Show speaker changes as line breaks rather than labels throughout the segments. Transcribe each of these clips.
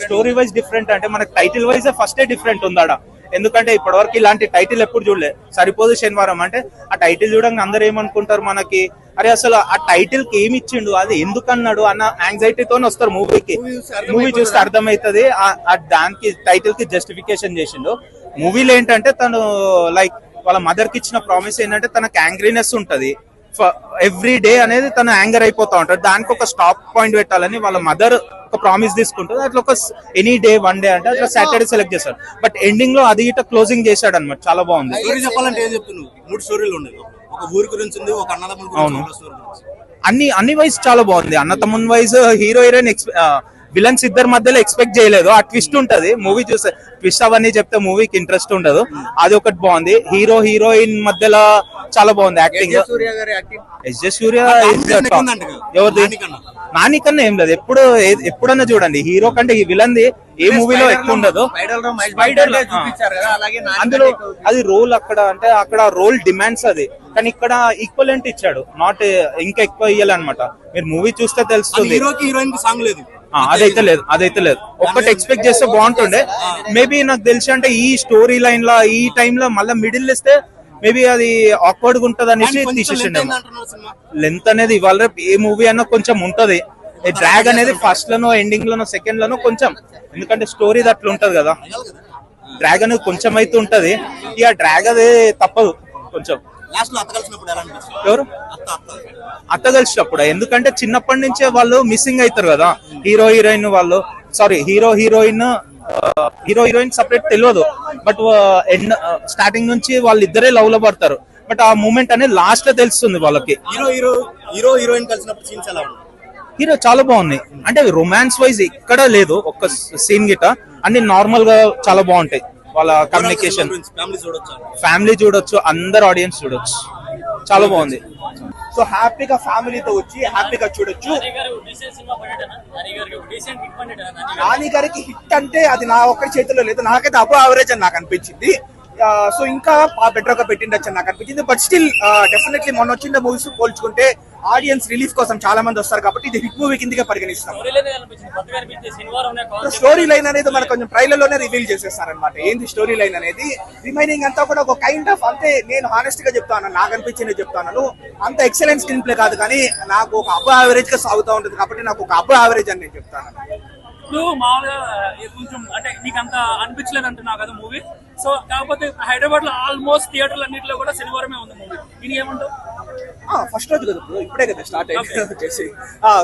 Story wise different అంటే మనకి title wise ఫస్టే డిఫరెంట్ ఉందాడ. ఎందుకంటే ఇప్పటివరకు ఇలాంటి టైటిల్ ఎప్పుడు చూడలే. సరిపోదు శనివారం అంటే ఆ టైటిల్ చూడంగా అందరు ఏమనుకుంటారు మనకి, అరే అసలు ఆ టైటిల్ కి ఏమి ఇచ్చిండు, అది ఎందుకు అన్నాడు అన్న యాంగ్జైటీతో వస్తారు మూవీకి. మూవీ చూస్తే అర్థమవుతుంది దానికి టైటిల్ కి జస్టిఫికేషన్ చేసిండు. మూవీలో ఏంటంటే తను లైక్ వాళ్ళ మదర్ కి ఇచ్చిన ప్రామిస్ ఏంటంటే తనకు యాంగ్రీనెస్ ఉంటది, ఎవ్రీ డే అనేది తను యాంగర్ అయిపోతా ఉంటాడు. దానికి ఒక స్టాప్ పాయింట్ పెట్టాలని వాళ్ళ మదర్ ఒక ప్రామిస్ తీసుకుంటుంది. అట్లా ఒక ఎనీ డే వన్ డే అంటే అట్లా సాటర్డే సెలెక్ట్ చేస్తాడు. బట్ ఎండింగ్ లో అది ఇట్లా క్లోజింగ్ చేశాడు అనమాట. చాలా బాగుంది.
చెప్పాలంటే ఏం చెప్తున్నావు, 3 స్టోరీలు ఉన్నాయి, ఒక ఊరి గురించి ఉంది, ఒక అన్నదమ్ముల గురించి.
అన్ని వైజ్ చాలా బాగుంది. అన్నతమ్మున్ వైజ్ హీరో హీరోయిన్ విలన్స్ ఇద్దరి మధ్యలో ఎక్స్పెక్ట్ చేయలేదు. ఆ ట్విస్ట్ ఉంటది మూవీ చూస్తే. ట్విస్ట్ అవన్నీ చెప్తే మూవీకి ఇంట్రెస్ట్ ఉండదు. అది ఒకటి బాగుంది. హీరో హీరోయిన్ మధ్యలో చాలా బాగుంది యాక్టింగ్. ఎస్ జే సూర్య ఎవరిది నాని కన్నా ఏం లేదు. ఎప్పుడన్నా చూడండి హీరో కంటే ఈ విలన్ ది ఏ మూవీలో ఎక్కువ ఉండదు. అందులో అది రోల్ అక్కడ అంటే అక్కడ రోల్ డిమాండ్స్ అది, కానీ ఇక్కడ ఈక్వలెంట్ ఇచ్చాడు. నాట్ ఇంకా ఎక్కువ ఇయ్యాలన్నమాట. మీరు మూవీ చూస్తే తెలుస్తుంది. అదైతే లేదు. ఒక్కటి ఎక్స్పెక్ట్ చేస్తే బాగుంటుండే. మేబీ నాకు తెలిసి అంటే ఈ స్టోరీ లైన్ లో ఈ టైమ్ లో మళ్ళీ మిడిల్ ఇస్తే మేబీ అది ఆక్వర్డ్ గా ఉంటది అనేసి తీసేసిండే. లెంత్ అనేది ఇవాళ ఏ మూవీ అన్నా కొంచెం ఉంటది. డ్రాగ్ అనేది ఫస్ట్ లోనో ఎండింగ్ లోనో సెకండ్ లోనో కొంచెం, ఎందుకంటే స్టోరీ అట్లా ఉంటది కదా. డ్రాగ్ అనేది కొంచెం అయితే ఉంటది. ఇక డ్రాగ్ అది తప్పదు కొంచెం. ఎవరు అత్త కలిసినప్పుడు, ఎందుకంటే చిన్నప్పటి నుంచే వాళ్ళు మిస్సింగ్ అవుతారు కదా. హీరో హీరోయిన్ వాళ్ళు హీరో హీరోయిన్ సపరేట్ తెలియదు. బట్ స్టార్టింగ్ నుంచి వాళ్ళిద్దరే లవ్ లో పడతారు. బట్ ఆ మూమెంట్ అనేది లాస్ట్ లో తెలుస్తుంది వాళ్ళకి.
హీరో హీరోయిన్ కలిసినప్పుడు సీన్స్ ఎలా ఉన్నాయి?
హీరో చాలా బాగున్నాయి. అంటే రొమాన్స్ వైజ్ ఎక్కడ లేదు ఒక్క సీన్ గిట. అన్ని నార్మల్ గా చాలా బాగుంటాయి. వాళ్ళ కమ్యూనికేషన్ ఫ్యామిలీ చూడొచ్చు, అందరు ఆడియన్స్ చూడొచ్చు. చాలా బాగుంది.
సో హ్యాపీగా ఫ్యామిలీతో వచ్చి హ్యాపీగా చూడొచ్చు. నాని గారికి హిట్ అంటే అది నా ఒక్కరి చేతిలో లేదు. నాకైతే అబవ్ యావరేజ్ అని నాకు అనిపించింది. సో ఇంకా బెటర్ గా పెట్టిండొచ్చు అని నాకు అనిపించింది. బట్ స్టిల్ డెఫినెట్లీ మొన్న వచ్చిన మూవీస్ పోల్చుకుంటే ఆడియన్స్ రిలీఫ్ కోసం చాలా మంది వస్తారు కాబట్టి ఇది హిట్ మూవీ కిందగా పరిగణిస్తాం. స్టోరీ లైన్ అనేది మనకు కొంచెం ట్రైలర్ లోనే రివీల్ చేసేస్తారనమాట ఏంది స్టోరీ లైన్ అనేది. రిమైనింగ్ అంతా కూడా ఒక కైండ్ ఆఫ్ అంటే నేను హానెస్ట్ గా చెప్తాను, నాకు అనిపించింది చెప్తాను. అంత ఎక్సలెంట్ స్క్రీన్ ప్లే కాదు, కానీ నాకు ఒక అబవ్ యావరేజ్ గా సాగుతూ ఉంటుంది కాబట్టి నాకు ఒక అబవ్ యావరేజ్ అని నేను చెప్తాను.
ఇప్పుడు మామూలుగా కొంచెం అంటే నీకు అంత అనిపించలేదు అంటున్నావు కదా మూవీ. సో కాకపోతే హైదరాబాద్ లో ఆల్మోస్ట్ థియేటర్లు అన్నింటిలో కూడా శనివారమే ఉంది మూవీ. ఇది ఏమంటావు?
ఫస్ట్ రోజు కదా బ్రో, ఇప్పుడే కదా స్టార్ట్ అయింది వచ్చేసి.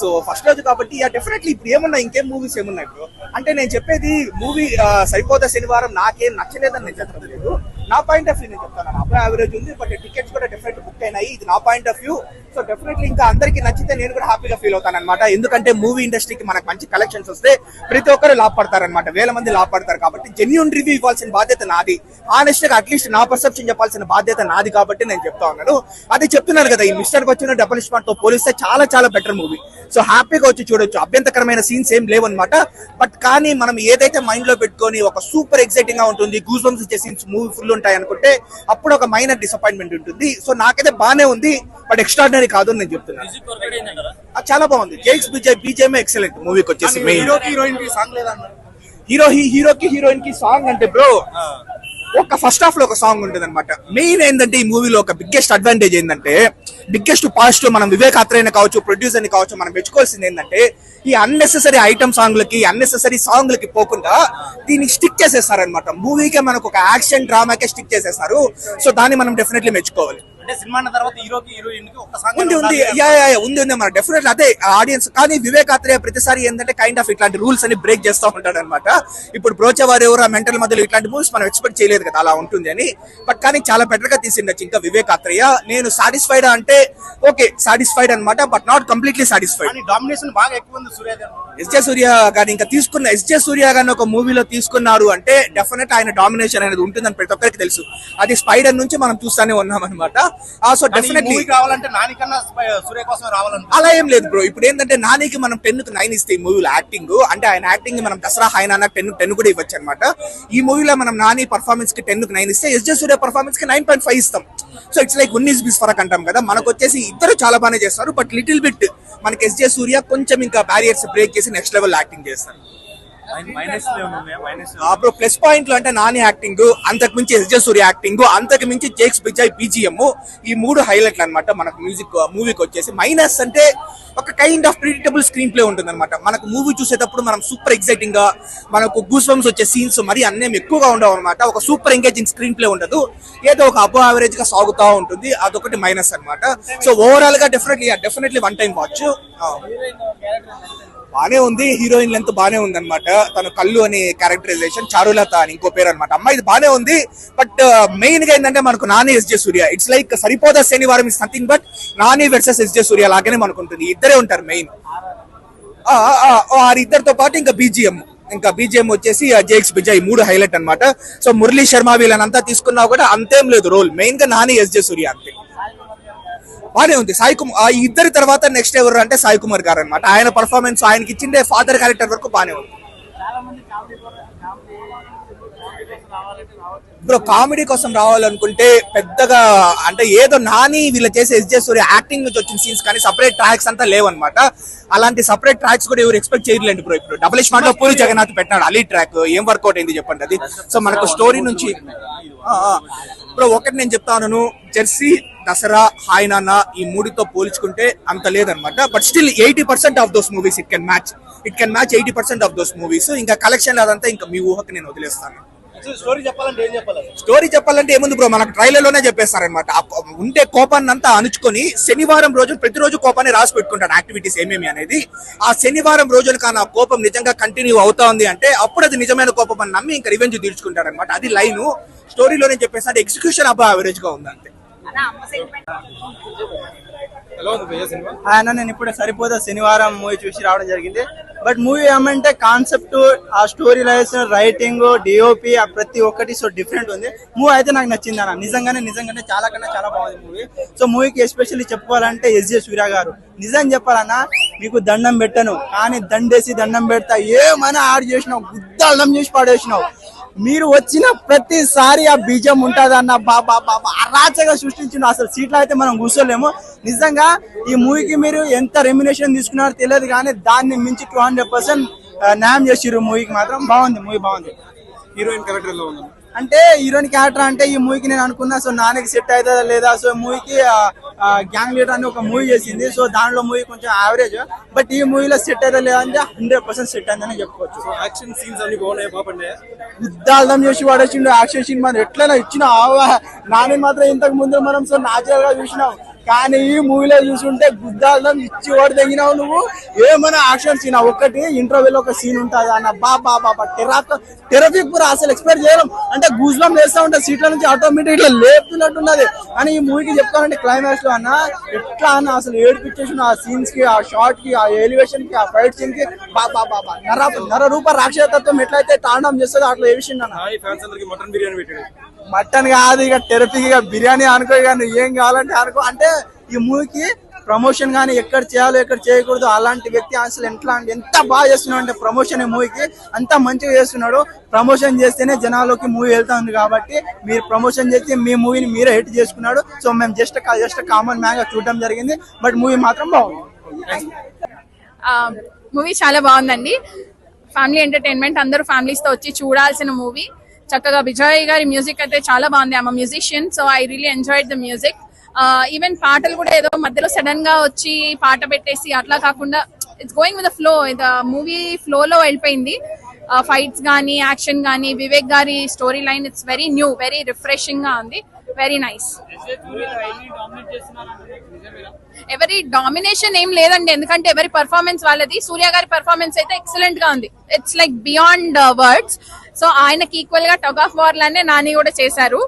సో ఫస్ట్ రోజు కాబట్టి డెఫినెట్లీ ఇప్పుడు ఏమున్నాయి, ఇంకేం మూవీస్ ఏమున్నాయి బ్రో అంటే నేను చెప్పేది మూవీ సరిపోతా శనివారం నాకేం నచ్చలేదని నేను చెప్పలేదు. నా పాయింట్ ఆఫ్ వ్యూ నేను చెప్తాను. అప్పుడు యావరేజ్ ఉంది, బట్ టికెట్స్ కూడా డెఫినెట్ బుక్ అయినాయి. ఇది నా point of view. So definitely ఇంకా అందరికి నచ్చితే నేను కూడా హ్యాపీగా ఫీల్ అవుతాను అనమాట. ఎందుకంటే మూవీ ఇండస్ట్రీకి మనకు మంచి కలెక్షన్స్ వస్తే ప్రతి ఒక్కరు లాభపడతారు అనమాట. వేల మంది లాభపడతారు కాబట్టి జెన్యూన్ రివ్యూ ఇవ్వాల్సిన బాధ్యత నాది. ఆనెస్ట్ గా అట్లీస్ట్ నా పర్సెప్షన్ చెప్పాల్సిన బాధ్యత నాది కాబట్టి నేను చెప్తా ఉన్నాను. అది చెప్తున్నాను కదా, ఈ మిస్టర్ బచ్చన్ డబుల్ స్మార్ట్ తో పోలిస్తే చాలా చాలా బెటర్ మూవీ. సో హ్యాపీగా వచ్చి చూడొచ్చు. అభ్యంతరకరమైన సీన్స్ ఏం లేవన్నమాట. బట్ కానీ మనం ఏదైతే మైండ్ లో పెట్టుకొని ఒక సూపర్ ఎక్సైటింగ్ గా ఉంటుంది, గూస్ బంప్స్ ఇచ్చే సీన్స్ మూవీ ఫుల్ ఉంటాయి అనుకుంటే అప్పుడు ఒక మైనర్ డిసప్పాయింట్మెంట్ ఉంటుంది. సో నాకైతే బానే ఉంది, బట్ ఎక్స్ట్రాడినరీ కాదు అని నేను చెప్తున్నాను. చాలా బాగుంది. జేక్స్ బీజేఎం ఎక్సలెంట్ మూవీకి వచ్చేసి. హీరోకి హీరోయిన్ కి సాంగ్ అంటే బ్రో ఒక ఫస్ట్ హాఫ్ లో ఒక సాంగ్ ఉంటుంది అనమాట. మెయిన్ ఏంటంటే ఈ మూవీలో ఒక బిగ్గెస్ట్ అడ్వాంటేజ్ ఏంటంటే, బిగ్గెస్ట్ పాజిటివ్ మనం వివేక్ అత్రేయన్ కావచ్చు, ప్రొడ్యూసర్ ని కావచ్చు, మనం మెచ్చుకోవాల్సింది ఏంటంటే ఈ అన్నెసెసరీ ఐటమ్ సాంగ్లకి అన్నెసెసరీ సాంగ్లకి పోకుండా దీన్ని స్టిక్ చేసేస్తారనమాట. మూవీకే మనకు ఒక యాక్షన్ డ్రామాకే స్టిక్ చేసేస్తారు. సో దాన్ని మనం డెఫినెట్లీ మెచ్చుకోవాలి.
అంటే సినిమా తర్వాత హీరోకి హీరోయిన్ కి ఒక సాంగ్
ఉంది మన డెఫినెట్లీ అదే ఆడియన్స్. కానీ వివేక్ అత్రేయ ప్రతిసారి ఏంటంటే కైండ్ ఆఫ్ ఇట్లాంటి రూల్స్ అని బ్రేక్ చేస్తూ ఉంటాడు అనమాట. ఇప్పుడు బ్రోచేవారు ఎవరు మెంటల్ మధ్యలో ఇట్లాంటి మూవ్స్ మనం ఎక్స్పెక్ట్ చేయలేదు కదా అలా ఉంటుంది అని. బట్ కానీ చాలా బెటర్ గా తీసిండొచ్చు ఇంకా వివేక్ అత్రేయ. నేను సాటిస్ఫైడ్ అంటే ఓకే సాటిస్ఫైడ్ అనమాట, but not completely satisfied.
Domination బాగా ఎక్కువ ఉంది సూర్య గారు.
ఎస్జే సూర్య గారిని ఇంకా తీసుకున్న ఎస్జే సూర్య గారిని ఒక మూవీలో తీసుకున్నారు అంటే డెఫినెట్ ఆయన డామినేషన్ అనేది ఉంటుందని ప్రతి ఒక్కరికి తెలుసు. అది స్పైడర్ నుంచి మనం చూస్తానే ఉన్నాం అనమాట. సో డెఫినెట్లీ
రావాలంటే నాని కన్నా సూర్య కోసం రావాలంటే
అలా ఏం లేదు బ్రో. ఇప్పుడు ఏంటంటే నానికి మనం 10కి 9 ఇస్తే ఈ మూవీలో యాక్టింగ్ అంటే ఆయన యాక్టింగ్ మనం దసరా హైనా 10 కూడా ఇవ్వచ్చు అనమాట. ఈ మూవీలో మనం నాని పర్ఫార్మెన్స్ కి 10కి 9 ఇస్తే ఎస్జే సూర్య పర్ఫార్మెన్స్ కి 9.5 ఇస్తాం. సో ఇట్స్ లైక్ 19 బీస్ ఫరక్ అంటాం కదా. మనకు వచ్చేసి ఇద్దరు చాలా బాగానే చేస్తారు, బట్ లిటిల్ బిట్ మనకి ఎస్జే సూర్య కొంచెం ఇంకా బ్యారియర్స్ బ్రేక్ చేసి నెక్స్ట్ లెవెల్ యాక్టింగ్ చేస్తారు. అప్పుడు ప్లస్ పాయింట్లు అంటే నాని యాక్టింగ్, అంతకు మించి ఎస్జే సూర్య యాక్టింగ్, అంతకు మించి జేక్స్ బిజయ్ బీజిఎం, ఈ 3 హైలైట్లు అనమాట మనకు మూవీకి వచ్చేసి. మైనస్ అంటే ఒక kind of predictable screen play ఉంటుంది అనమాట. మనకు మూవీ చూసేటప్పుడు మనం సూపర్ ఎక్సైటింగ్ గా, మనకు గూస్ బంప్స్ వచ్చే సీన్స్ మరి అన్నేం ఎక్కువగా ఉండవు అనమాట. ఒక సూపర్ ఎంగేజింగ్ స్క్రీన్ ప్లే ఉండదు, ఏదో ఒక అబో యావరేజ్ గా సాగుతా ఉంటుంది. అదొకటి మైనస్ అనమాట. సో ఓవరాల్ గా డెఫినెట్లీ వన్ టైం వాచ్. బానే ఉంది, హీరోయిన్ లెంత్ బానే ఉంది అనమాట. తన కళ్ళు అని క్యారెక్టరైజేషన్, చారులత అని ఇంకో పేరు అనమాట. అమ్మాయి బానే ఉంది, బట్ మెయిన్ గా ఏంటంటే మనకు Nani SJ Surya, it's like Saripodhaa Sanivaaram is nothing but Nani versus SJ Surya లాగానే మనకు ఉంటుంది. ఇద్దరే ఉంటారు మెయిన్. ఇద్దరితో పాటు ఇంకా బీజిఎం వచ్చేసి జేక్స్ బిజయ్, 3 హైలైట్ అనమాట. సో మురళీ శర్మ వీళ్ళనంతా తీసుకున్నా కూడా అంతేం లేదు రోల్, మెయిన్ గా నాని ఎస్జే సూర్య అంతే. బానే ఉంది. సాయి కుమార్ ఇద్దరి తర్వాత నెక్స్ట్ ఎవరు అంటే సాయి కుమార్ గారు అనమాట. ఆయన పర్ఫార్మెన్స్, ఆయనకి ఇచ్చిండే ఫాదర్ క్యారెక్టర్ వరకు బానే ఉంది. బ్రో కామెడీ కోసం రావాలనుకుంటే పెద్దగా అంటే ఏదో నాని వీళ్ళ చేసే ఎస్జే సూర్య యాక్టింగ్ నుంచి వచ్చిన సీన్స్ కానీ సపరేట్ ట్రాక్స్ అంతా లేవన్నమాట. అలాంటి సపరేట్ ట్రాక్స్ కూడా ఎవరు ఎక్స్పెక్ట్ చేయలేండి బ్రో. ఇప్పుడు డబుల్ స్మార్ట్ లో పూరి జగన్నాథ్ పెట్టినాడు అలీ ట్రాక్, ఏం వర్కౌట్ అయింది చెప్పండి అది. సో మనకు స్టోరీ నుంచి బ్రో ఒకటి నేను చెప్తాను, జెర్సీ, దసరా, హాయ్ నాన్న ఈ 3తో పోల్చుకుంటే అంత లేదనమాట. But still 80% of those movies it can match 80% of those movies. ఇంకా కలెక్షన్ అదంతా ఇంకా మీ ఊహకి నేను వదిలేస్తాను. స్టోరీ చెప్పాలంటే ఏముంది బ్రో, మనకు ట్రైలర్ లోనే చెప్పేస్తారనమాట. ఉంటే కోపాన్ని అంతా అణుచుకొని శనివారం రోజు ప్రతిరోజు కోపాన్ని రాసి పెట్టుకుంటాడు యాక్టివిటీస్ ఏమేమి అనేది. ఆ శనివారం రోజులు కానీ ఆ కోపం నిజంగా కంటిన్యూ అవుతా ఉంది అంటే అప్పుడు అది నిజమైన కోపం అని నమ్మి ఇంకా రివెంజ్ తీర్చుకుంటాడు అనమాట. అది లైన్ స్టోరీలోనే చెప్పేస్తాడు. ఎగ్జిక్యూషన్ అబ్బా యావరేజ్ గా ఉంది అంతే.
ఆయన నేను ఇప్పుడు సరిపోదా శనివారం మూవీ చూసి రావడం జరిగింది. బట్ మూవీ ఏమంటే కాన్సెప్ట్, ఆ స్టోరీ లైన్స్, రైటింగ్, డిఓపి ప్రతి ఒక్కటి సో డిఫరెంట్ ఉంది. మూవీ అయితే నాకు నచ్చింది అన్న, నిజంగానే చాలా కన్నా చాలా బాగుంది మూవీ. సో మూవీకి ఎస్పెషల్లీ చెప్పుకోవాలంటే ఎస్జే సూర్య గారు, నిజం చెప్పాలన్నా మీకు దండం పెట్టను కానీ దండేసి దండం పెడతా, ఏమైనా యాడ్ చేసినావు, గుద్దాళ్ళం చేసి పాడేసినావు. మీరు వచ్చిన ప్రతిసారి ఆ బీజం ఉంటుందన్న బాబా అరాచగా సృష్టించిన అసలు సీట్లో అయితే మనం కూర్చోలేము. నిజంగా ఈ మూవీకి మీరు ఎంత రెమ్యునేషన్ తీసుకున్నారో తెలియదు కానీ దాన్ని మించి 200% న్యాయం చేసిర్రు. మూవీకి మాత్రం మూవీ బాగుంది.
హీరోయిన్ క్యారెక్టర్ లో ఉంది
అంటే హీరోయిన్ క్యారెక్టర్ అంటే ఈ మూవీకి నేను అనుకున్నా సో నానికి సెట్ అవుతుందా లేదా. సో మూవీకి గ్యాంగ్ లీడర్ అని ఒక మూవీ చేసింది, సో దాంట్లో మూవీ కొంచెం యావరేజ్, బట్ ఈ మూవీలో సెట్ అవుతుందా లేదా అంటే 100% సెట్ అయిందని చెప్పుకోవచ్చు.
యాక్షన్ సీన్స్ అన్ని బాగున్నాయి, బాగున్నాయి.
యుద్ధార్థం చేసి వాడేసిండు, యాక్షన్ సీన్ మనం ఎట్లైనా ఇచ్చిన నాని మాత్రం ఇంతకు ముందు మనం సో న్యాచురల్ గా చూసినాం. కానీ ఈ మూవీలో చూసుంటే గుద్దార్థం ఇచ్చి వాడు తెగినావు నువ్వు. ఏమైనా యాక్షన్ సీన్ ఒక్కటి ఇంటర్వ్యూలో ఒక సీన్ ఉంటుంది అన్న బాబా టెరఫిక్ పూర అసలు ఎక్స్పెక్ట్ చేయడం అంటే గూజ్బంప్స్ వేస్తా ఉంటే సీట్ల నుంచి ఆటోమేటిక్ ఇట్లా లేపుతున్నట్టున్నది. కానీ ఈ మూవీకి చెప్తానంటే క్లైమాక్స్ లో అన్న ఎట్లా అన్న అసలు ఏడిపించేసిన ఆ సీన్స్ కి, ఆ షార్ట్ కి, ఆ ఎలివేషన్ కి, ఆ ఫైట్ సీన్ కి బాబా నర రూప రాక్షసత్వం ఎట్లయితే తాండం చేస్తుందో అట్లా ఏ విషయం అన్న.
మటన్ బిర్యానీ పెట్టాడు,
మటన్ కాదు ఇక టెరఫిక్, ఇక బిర్యానీ అనుకో, కానీ ఏం కావాలంటే అనుకో. అంటే ఈ మూవీకి ప్రమోషన్ కానీ ఎక్కడ చేయాలో ఎక్కడ చేయకూడదు అలాంటి వ్యక్తి అసలు ఎంత బాగా చేస్తున్నాడు అంటే ప్రమోషన్ ఈ మూవీకి అంత మంచిగా చేస్తున్నాడు. ప్రమోషన్ చేస్తేనే జనాల్లోకి మూవీ వెళ్తా ఉంది కాబట్టి మీరు ప్రమోషన్ చేసి మీ మూవీని మీరే హిట్ చేసుకున్నాడు. సో మేము జస్ట్ కామన్ మ్యాన్ గా చూడడం జరిగింది, బట్ మూవీ మాత్రం బాగుంది.
మూవీ చాలా బాగుందండి. ఫ్యామిలీ ఎంటర్టైన్మెంట్, అందరూ ఫ్యామిలీస్ తో వచ్చి చూడాల్సిన మూవీ. చక్కగా విజయ్ గారి మ్యూజిక్ అయితే చాలా బాగుంది. I'm musician, so I really enjoyed the music. Even పాటలు కూడా ఏదో మధ్యలో సడన్ గా వచ్చి పాట పెట్టేసి అట్లా కాకుండా it's going with the flow, ఇది మూవీ ఫ్లో లో వెళ్ళిపోయింది. ఫైట్స్ గానీ, యాక్షన్ గానీ, వివేక్ గారి story line it's very new, very refreshing గా ఉంది, వెరీ నైస్. ఎవరి డామినేషన్ ఏం లేదండి, ఎందుకంటే ఎవరి పర్ఫార్మెన్స్ వాళ్ళది. సూర్య గారి పర్ఫార్మెన్స్ అయితే ఎక్సలెంట్ గా ఉంది, it's like beyond words. So ఆయనకి ఈక్వల్ గా టగ్ ఆఫ్ వార్ లానే నాని కూడా చేశారు.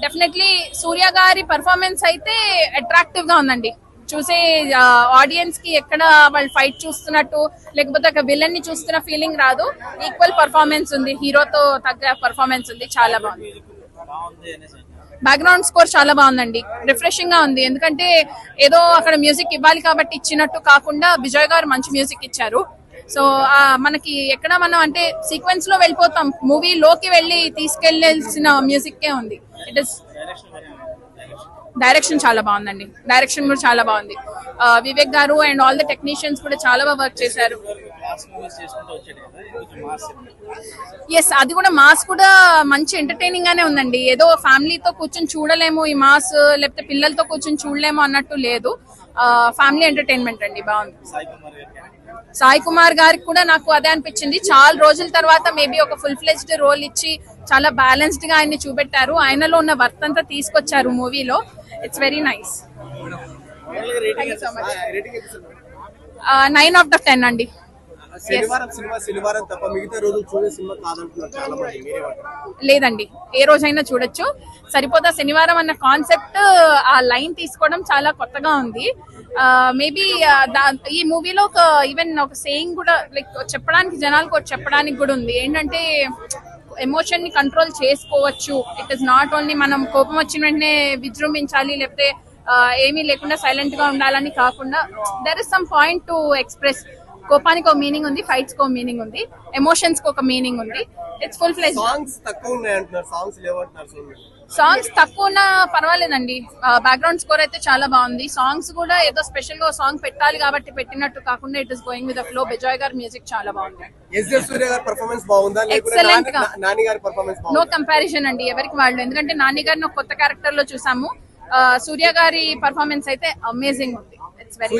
డెఫినెట్లీ సూర్య గారి పర్ఫార్మెన్స్ అయితే అట్రాక్టివ్ గా ఉందండి. చూసే ఆడియన్స్ కి ఎక్కడ వాళ్ళు ఫైట్ చూస్తున్నట్టు లేకపోతే ఒక విలన్ ని చూస్తున్న ఫీలింగ్ రాదు. ఈక్వల్ పర్ఫార్మెన్స్ ఉంది, హీరోతో తగ్గ పర్ఫార్మెన్స్ ఉంది, చాలా బాగుంది. బ్యాక్గ్రౌండ్ స్కోర్ చాలా బాగుందండి, రిఫ్రెషింగ్ గా ఉంది. ఎందుకంటే ఏదో అక్కడ మ్యూజిక్ ఇవ్వాలి కాబట్టి ఇచ్చినట్టు కాకుండా విజయ్ గారు మంచి మ్యూజిక్ ఇచ్చారు. సో మనకి ఎక్కడ మనం అంటే సీక్వెన్స్ లో వెళ్ళిపోతాం, మూవీ లోకి వెళ్ళి తీసుకెళ్లాల్సిన మ్యూజిక్ ఉంది. ఇట్ ఇస్ డైరెక్షన్ చాలా బాగుందండి, డైరెక్షన్ కూడా చాలా బాగుంది. వివేక్ గారు అండ్ ఆల్ ద టెక్నీషియన్స్ కూడా చాలా బాగా వర్క్ చేశారు. ఎస్, అది కూడా మాస్ కూడా మంచి ఎంటర్టైనింగ్ గానే ఉందండి. ఏదో ఫ్యామిలీతో కూర్చొని చూడలేము ఈ మాస్, లేకపోతే పిల్లలతో కూర్చొని చూడలేము అన్నట్టు లేదు. ఫ్యామిలీ ఎంటర్టైన్మెంట్ అండి, బాగుంది. సాయి కుమార్ గారికి కూడా నాకు అదే అనిపించింది. చాలా రోజుల తర్వాత మేబీ ఒక ఫుల్ ఫ్లెజ్డ్ రోల్ ఇచ్చి చాలా బ్యాలెన్స్డ్ గా ఆయన్ని చూపెట్టారు. ఆయనలో ఉన్న వర్త్ అంతా తీసుకొచ్చారు మూవీలో. It's very nice. 9/10 అండి.
శనివారం తప్ప మిగతా రోజులు చూడే సినిమా కాదంటున్నారు చాలా మంది, మీరేమంటారు?
లేదండి, ఏ రోజైనా చూడొచ్చు. సరిపోదా శనివారం అన్న కాన్సెప్ట్, ఆ లైన్ తీసుకోవడం చాలా కొత్తగా ఉంది. మేబీ ఈ మూవీలో ఒక ఈవెన్ ఒక సేయింగ్ కూడా లైక్ చెప్పడానికి, జనాలకు చెప్పడానికి కూడా ఉంది. ఏంటంటే ఎమోషన్ ని కంట్రోల్ చేసుకోవచ్చు. ఇట్ ఇస్ నాట్ ఓన్లీ మనం కోపం వచ్చిన వెంటనే విజృంభించాలి, లేకపోతే ఏమీ లేకుండా సైలెంట్ గా ఉండాలని కాకుండా there is some point to express. కోపానికి ఒక మీనింగ్ ఉంది, ఫైట్స్ కి ఒక మీనింగ్ ఉంది, ఎమోషన్స్ కి ఒక మీనింగ్ ఉంది. It's full ఫ్లెజ్.
సాంగ్స్ తక్కువ ఉన్నాయంటున్నారు, సాంగ్స్ లేవంటున్నారు.
సాంగ్స్ తక్కువ ఉన్నా పర్వాలేదండి. బ్యాక్గ్రౌండ్ స్కోర్ అయితే చాలా బాగుంది. సాంగ్స్ కూడా ఏదో స్పెషల్ గా సాంగ్ పెట్టాలి కాబట్టి పెట్టినట్టు కాకుండా it is going with the flow. Bejoy గారి మ్యూజిక్ చాలా బాగుంది.
సూర్య గారి పర్ఫార్మెన్స్ బాగుందా?
ఎక్సలెంట్ గా,
నాని గారి పర్ఫార్మెన్స్
నో కంపారిజన్ అండి ఎవరికి వాళ్ళు. ఎందుకంటే నాని గారిని ఒక కొత్త క్యారెక్టర్ లో చూసాము. సూర్య గారి పర్ఫార్మెన్స్ అయితే అమేజింగ్ ఉంది. It's very